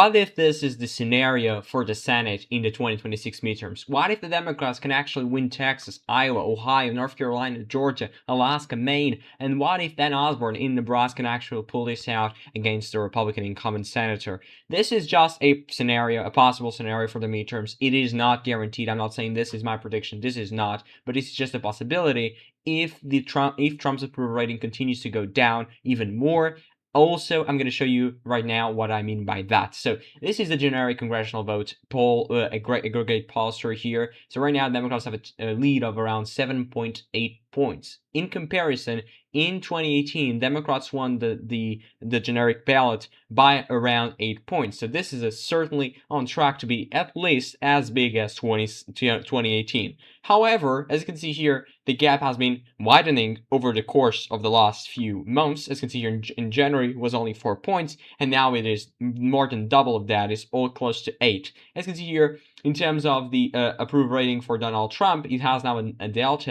What if this is the scenario for the Senate in the 2026 midterms? What if the Democrats can actually win Texas, Iowa, Ohio, North Carolina, Georgia, Alaska, Maine? And what if Dan Osborne in Nebraska can actually pull this out against the Republican incumbent senator? This is just a scenario, a possible scenario for the midterms. It is not guaranteed. I'm not saying this is my prediction. This is not, but it's just a possibility. If Trump's approval rating continues to go down even more. Also, I'm going to show you right now what I mean by that. So this is the generic congressional vote poll, aggregate pollster here. So right now, Democrats have a lead of around 7.8 points. In comparison, in 2018, Democrats won the generic ballot by around 8 points. So this is certainly on track to be at least as big as 2018. However, as you can see here, the gap has been widening over the course of the last few months. As you can see here, in January it was only 4 points, and now it is more than double of that. It's all close to 8. As you can see here, in terms of the approval rating for Donald Trump, it has now a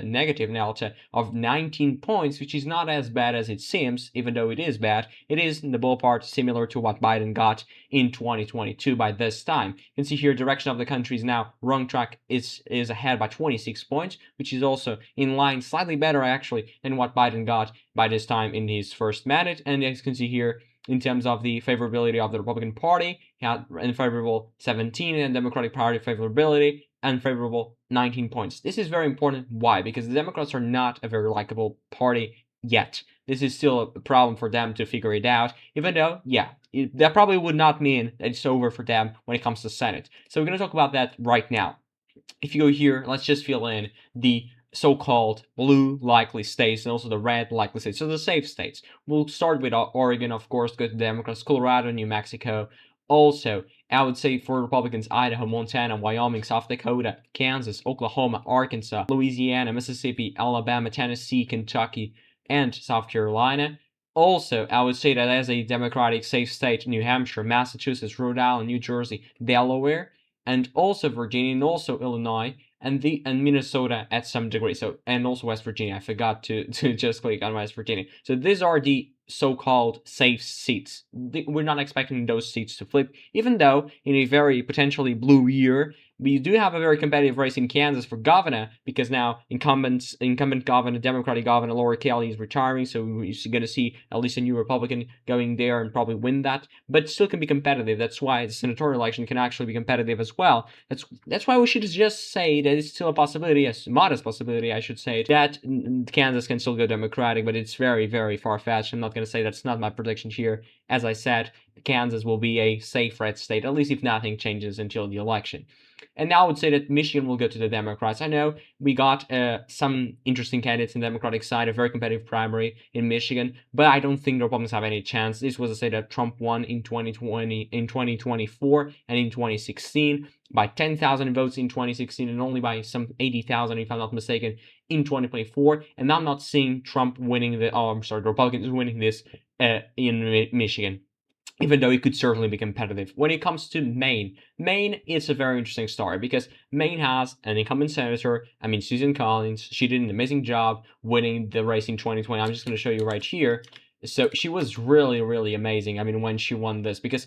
negative delta of 19 points, which is not as bad as it seems, even though it is bad. It is in the ballpark similar to what Biden got in 2022 by this time. You can see here, direction of the country is now wrong track is ahead by 26 points, which is also in line, slightly better actually, than what Biden got by this time in his first mandate. And as you can see here, in terms of the favorability of the Republican Party, he had unfavorable 17, and Democratic Party favorability, unfavorable 19 points. This is very important. Why? Because the Democrats are not a very likable party yet. This is still a problem for them to figure it out, even though, yeah, that probably would not mean that it's over for them when it comes to Senate. So we're going to talk about that right now. If you go here, let's just fill in the so-called blue likely states and also the red likely states, so the safe states. We'll start with Oregon, of course, go to Democrats, Colorado, New Mexico. Also, I would say for Republicans, Idaho, Montana, Wyoming, South Dakota, Kansas, Oklahoma, Arkansas, Louisiana, Mississippi, Alabama, Tennessee, Kentucky, and South Carolina. Also, I would say that as a Democratic safe state, New Hampshire, Massachusetts, Rhode Island, New Jersey, Delaware, and also Virginia, and also Illinois, and Minnesota at some degree. So, and also West Virginia. I forgot to just click on West Virginia. So these are the so-called safe seats. We're not expecting those seats to flip, even though in a very potentially blue year, we do have a very competitive race in Kansas for governor, because now incumbent governor, Democratic governor Laura Kelly is retiring, so we're going to see at least a new Republican going there and probably win that, but it still can be competitive. That's why the senatorial election can actually be competitive as well. That's why we should just say that it's still a possibility, a modest possibility, I should say, that Kansas can still go Democratic, but it's very, very far-fetched. I'm not going to say that's not my prediction here. As I said, Kansas will be a safe red state, at least if nothing changes until the election. And now I would say that Michigan will go to the Democrats. I know we got some interesting candidates in the Democratic side, a very competitive primary in Michigan, but I don't think the Republicans have any chance. This was a state that Trump won in 2020, in 2024, and in 2016 by 10,000 votes in 2016, and only by some 80,000, if I'm not mistaken, in 2024. And I'm not seeing Trump winning the Republicans winning this in Michigan, even though it could certainly be competitive. When it comes to Maine is a very interesting story, because Maine has an incumbent senator, Susan Collins. She did an amazing job winning the race in 2020. I'm just going to show you right here. So she was really, really amazing. When she won this, because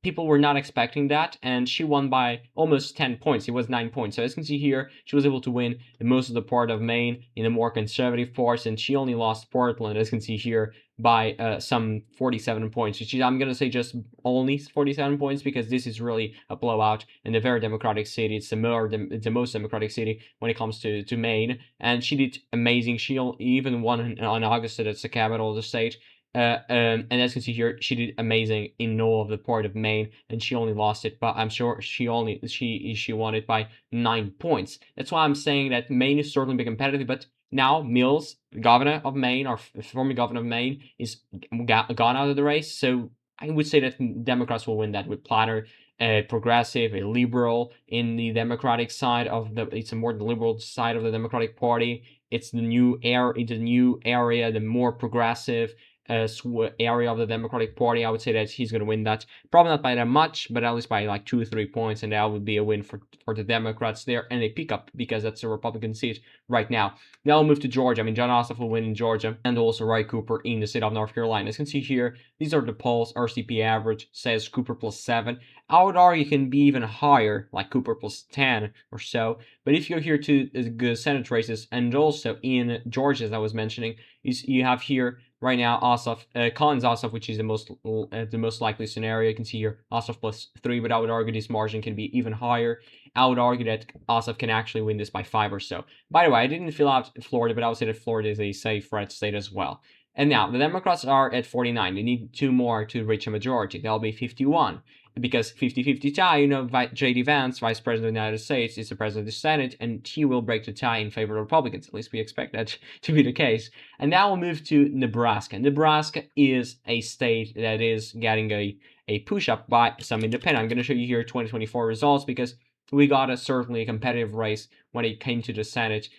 people were not expecting that, and she won by almost 10 points. It was 9 points. So as you can see here, she was able to win most of the part of Maine in the more conservative parts, and she only lost Portland, as you can see here, by some 47 points, which is, I'm going to say, just only 47 points, because this is really a blowout in a very democratic city. It's the most democratic city when it comes to Maine, and she did amazing. She even won on Augusta, that's the capital of the state. And as you can see here, she did amazing in all of the part of Maine, and she only lost it, but I'm sure she won it by 9 points. That's why I'm saying that Maine is certainly be competitive, but now Mills, governor of Maine, or former governor of Maine, is gone out of the race. So I would say that Democrats will win that with Platter, a progressive, a liberal in the Democratic side of it's a more liberal side of the Democratic Party. It's the new area, the more progressive. area of the Democratic Party, I would say that he's going to win that. Probably not by that much, but at least by like 2 or 3 points, and that would be a win for the Democrats there, and a pickup because that's a Republican seat right now. Now we'll move to Georgia. I mean, John Ossoff will win in Georgia, and also Roy Cooper in the state of North Carolina. As you can see here, these are the polls. RCP average says Cooper +7. I would argue it can be even higher, like Cooper +10 or so. But if you go here to the Senate races, and also in Georgia, as I was mentioning, you have here right now Ossoff, Collins Ossoff, which is the most likely scenario. You can see here Ossoff +3, but I would argue this margin can be even higher. I would argue that Ossoff can actually win this by 5 or so. By the way, I didn't fill out Florida, but I would say that Florida is a safe red state as well. And now the Democrats are at 49. They need 2 more to reach a majority. They'll be 51. Because 50-50 tie, you know, J.D. Vance, Vice President of the United States, is the President of the Senate, and he will break the tie in favor of Republicans. At least we expect that to be the case. And now we'll move to Nebraska. Nebraska is a state that is getting a push-up by some independent. I'm going to show you here 2024 results because we got certainly a competitive race when it came to the Senate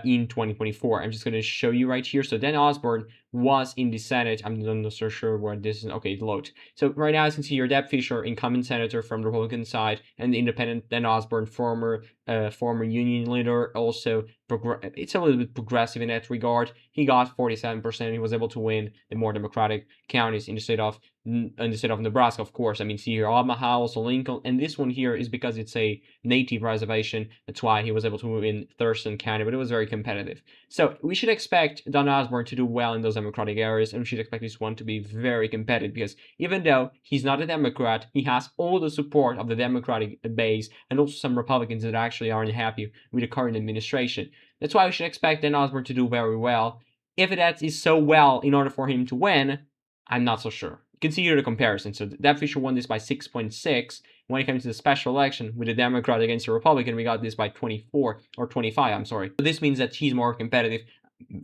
in 2024. I'm just going to show you right here. So Dan Osborne was in the Senate. I'm not so sure where this is. Okay, load. So right now, as you can see here, Deb Fisher, incumbent senator from the Republican side, and the independent Dan Osborne, former union leader, also it's a little bit progressive in that regard. He got 47%. He was able to win the more Democratic counties in the state of Nebraska, of course. I mean, see here, Omaha, also Lincoln, and this one here is because it's a native reservation. That's why he was able to win Thurston County, but it was very competitive. So we should expect Don Osborne to do well in those Democratic areas, and we should expect this one to be very competitive because even though he's not a Democrat, he has all the support of the Democratic base and also some Republicans that actually aren't happy with the current administration. That's why we should expect Dan Osborne to do very well. If that is so well in order for him to win, I'm not so sure. You can see here the comparison. So Deb Fisher won this by 6.6. When it came to the special election with a Democrat against a Republican, we got this by 24 or 25. I'm sorry. So this means that he's more competitive,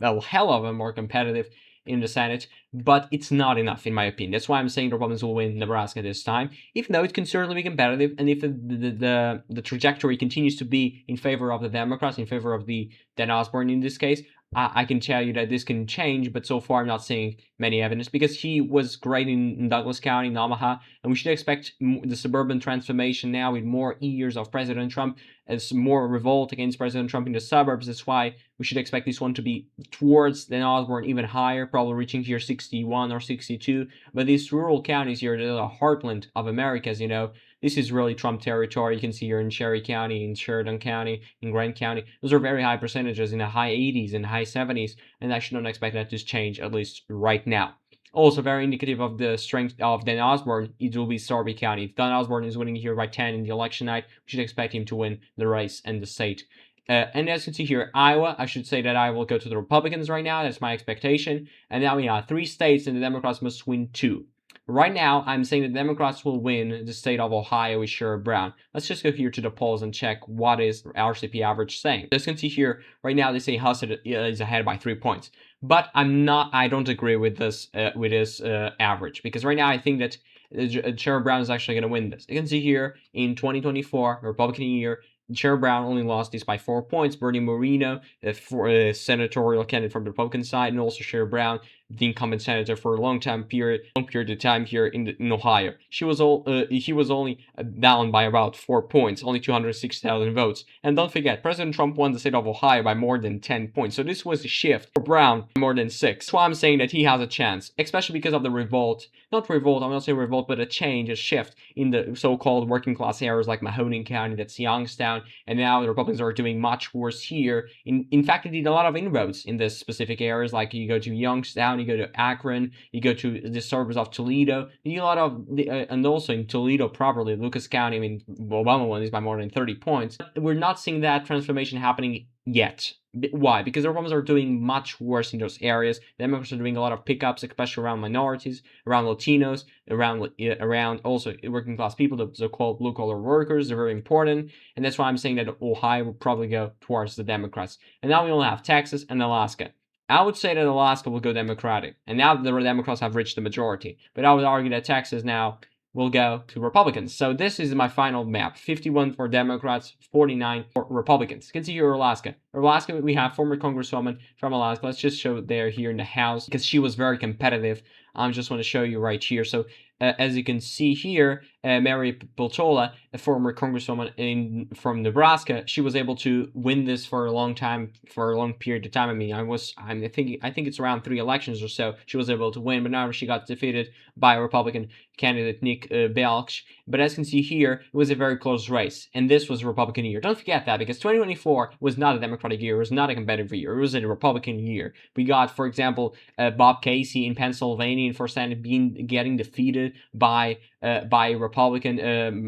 a hell of a more competitive in the Senate, but it's not enough in my opinion. That's why I'm saying the Republicans will win Nebraska this time, even though it can certainly be competitive. And if the trajectory continues to be in favor of the Democrats, in favor of the Dan Osborne in this case, I can tell you that this can change, but so far I'm not seeing many evidence because he was great in Douglas County, in Omaha, and we should expect the suburban transformation now with more years of President Trump, as more revolt against President Trump in the suburbs. That's why we should expect this one to be towards Dan Osborne even higher, probably reaching here 61 or 62. But these rural counties here, they're the heartland of America, as you know. This is really Trump territory. You can see here in Cherry County, in Sheridan County, in Grant County. Those are very high percentages in the high 80s and high 70s, and I should not expect that to change, at least right now. Also, very indicative of the strength of Dan Osborne, it will be Sarpy County. If Dan Osborne is winning here by 10 in the election night, we should expect him to win the race and the state. And as you can see here, Iowa, I should say that Iowa will go to the Republicans right now. That's my expectation. And now we have 3 states, and the Democrats must win 2. Right now, I'm saying the Democrats will win the state of Ohio with Sherrod Brown. Let's just go here to the polls and check what is RCP average saying. As you can see here, right now they say Huss is ahead by 3 points. But I don't agree with this average, because right now I think that Sherrod Brown is actually going to win this. You can see here in 2024, Republican year, Sherrod Brown only lost this by 4 points. Bernie Moreno, a senatorial candidate from the Republican side, and also Sherrod Brown, the incumbent senator for a long period of time here in Ohio. He was only down by about 4 points, only 260,000 votes. And don't forget, President Trump won the state of Ohio by more than 10 points. So this was a shift for Brown by more than 6. That's why I'm saying that he has a chance, especially because of the revolt. Not revolt, I'm not saying revolt, but a change, a shift in the so-called working class areas like Mahoning County, that's Youngstown, and now the Republicans are doing much worse here. In fact, they did a lot of inroads in this specific areas, like you go to Youngstown, you go to Akron, you go to the suburbs of Toledo, you do a lot of, and also in Toledo properly, Lucas County, I mean, Obama won this by more than 30 points. But we're not seeing that transformation happening yet. Why? Because the Republicans are doing much worse in those areas. The Democrats are doing a lot of pickups, especially around minorities, around Latinos, around also working class people, the so-called blue-collar workers. They're very important, and that's why I'm saying that Ohio will probably go towards the Democrats. And now we only have Texas and Alaska. I would say that Alaska will go Democratic, and now the Democrats have reached the majority. But I would argue that Texas now will go to Republicans. So this is my final map. 51 for Democrats, 49 for Republicans. You can see here Alaska. Alaska, we have former Congresswoman from Alaska. Let's just show there here in the House because she was very competitive. I just want to show you right here. So as you can see here, Mary Peltola, a former Congresswoman from Nebraska, she was able to win this for a long time, for a long period of time. I mean, I think it's around 3 elections or so she was able to win, but now she got defeated by a Republican candidate, Nick Belch. But as you can see here, it was a very close race, and this was a Republican year. Don't forget that, because 2024 was not a Democratic year, it was not a competitive year, it was a Republican year. We got, for example, Bob Casey in Pennsylvania for Senate getting defeated by Republican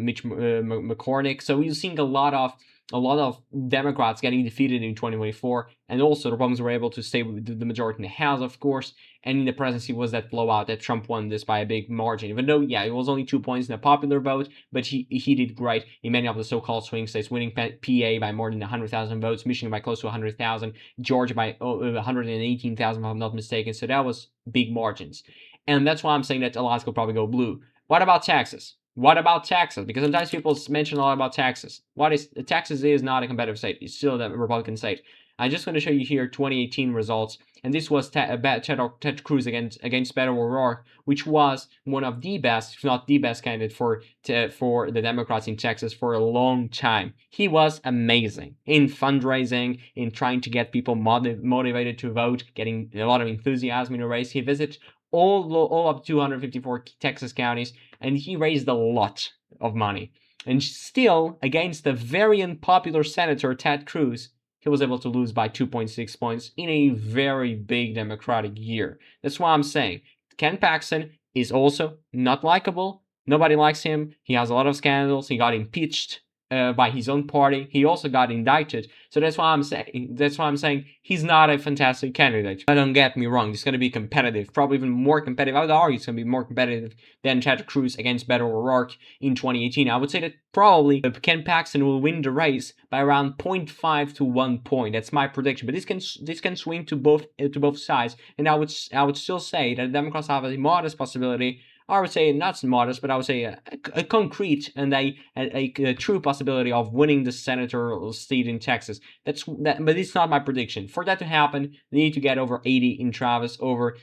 Mitch McCormick. So we're seeing a lot of Democrats getting defeated in 2024, and also the Republicans were able to stay with the majority in the House, of course, and in the presidency was that blowout that Trump won this by a big margin. Even though, yeah, it was only 2 points in a popular vote, but he did great in many of the so-called swing states, winning PA by more than 100,000 votes, Michigan by close to 100,000, Georgia by 118,000, if I'm not mistaken. So that was big margins, and that's why I'm saying that Alaska will probably go blue. What about Texas? What about Texas? Because sometimes people mention a lot about Texas. Texas is not a competitive state. It's still a Republican state. I'm just going to show you here 2018 results. And this was Ted Cruz against Beto O'Rourke, which was one of the best, if not the best candidate for the Democrats in Texas for a long time. He was amazing in fundraising, in trying to get people motivated to vote, getting a lot of enthusiasm in the race. He visited all up 254 Texas counties, and he raised a lot of money. And still, against the very unpopular Senator Ted Cruz, he was able to lose by 2.6 points in a very big Democratic year. That's why I'm saying Ken Paxton is also not likable. Nobody likes him. He has a lot of scandals. He got impeached by his own party. He also got indicted. So that's why I'm saying he's not a fantastic candidate. But don't get me wrong, it's going to be competitive, probably even more competitive. I would argue it's going to be more competitive than Ted Cruz against Beto O'Rourke in 2018. I would say that probably Ken Paxton will win the race by around 0.5 to 1 point. That's my prediction. But this can swing to both sides. And I would still say that the Democrats have a modest possibility. I would say not modest, but I would say a concrete and a true possibility of winning the senator seat in Texas. But it's not my prediction. For that to happen, they need to get over 80 in Travis, over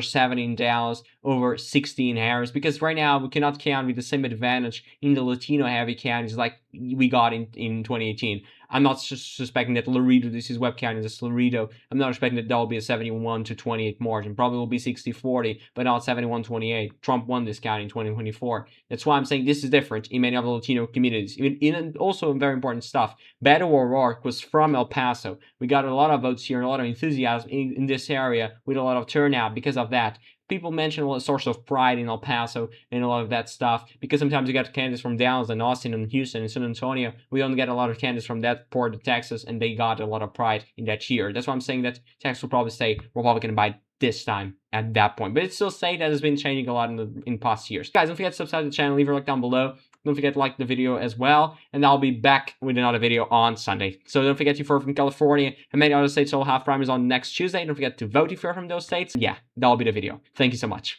70 in Dallas, over 60 in Harris, because right now we cannot count with the same advantage in the Latino-heavy counties like we got in 2018. I'm not suspecting that Laredo, this is web county, this is Laredo. I'm not expecting that will be a 71 to 28 margin. Probably will be 60-40, but not 71-28. Trump won this county in 2024. That's why I'm saying this is different in many of the Latino communities. And also very important stuff. Beto O'Rourke was from El Paso. We got a lot of votes here and a lot of enthusiasm in this area with a lot of turnout because of that. People mention a source of pride in El Paso and a lot of that stuff, because sometimes you get candidates from Dallas and Austin and Houston and San Antonio. We don't get a lot of candidates from that part of Texas, and they got a lot of pride in that year. That's why I'm saying that Texas will probably stay Republican by this time at that point. But it's still say that has been changing a lot in past years. Guys, don't forget to subscribe to the channel, leave a like down below. Don't forget to like the video as well, and I'll be back with another video on Sunday. So don't forget if you're from California and many other states will have primaries on next Tuesday. Don't forget to vote if you're from those states. Yeah, that'll be the video. Thank you so much.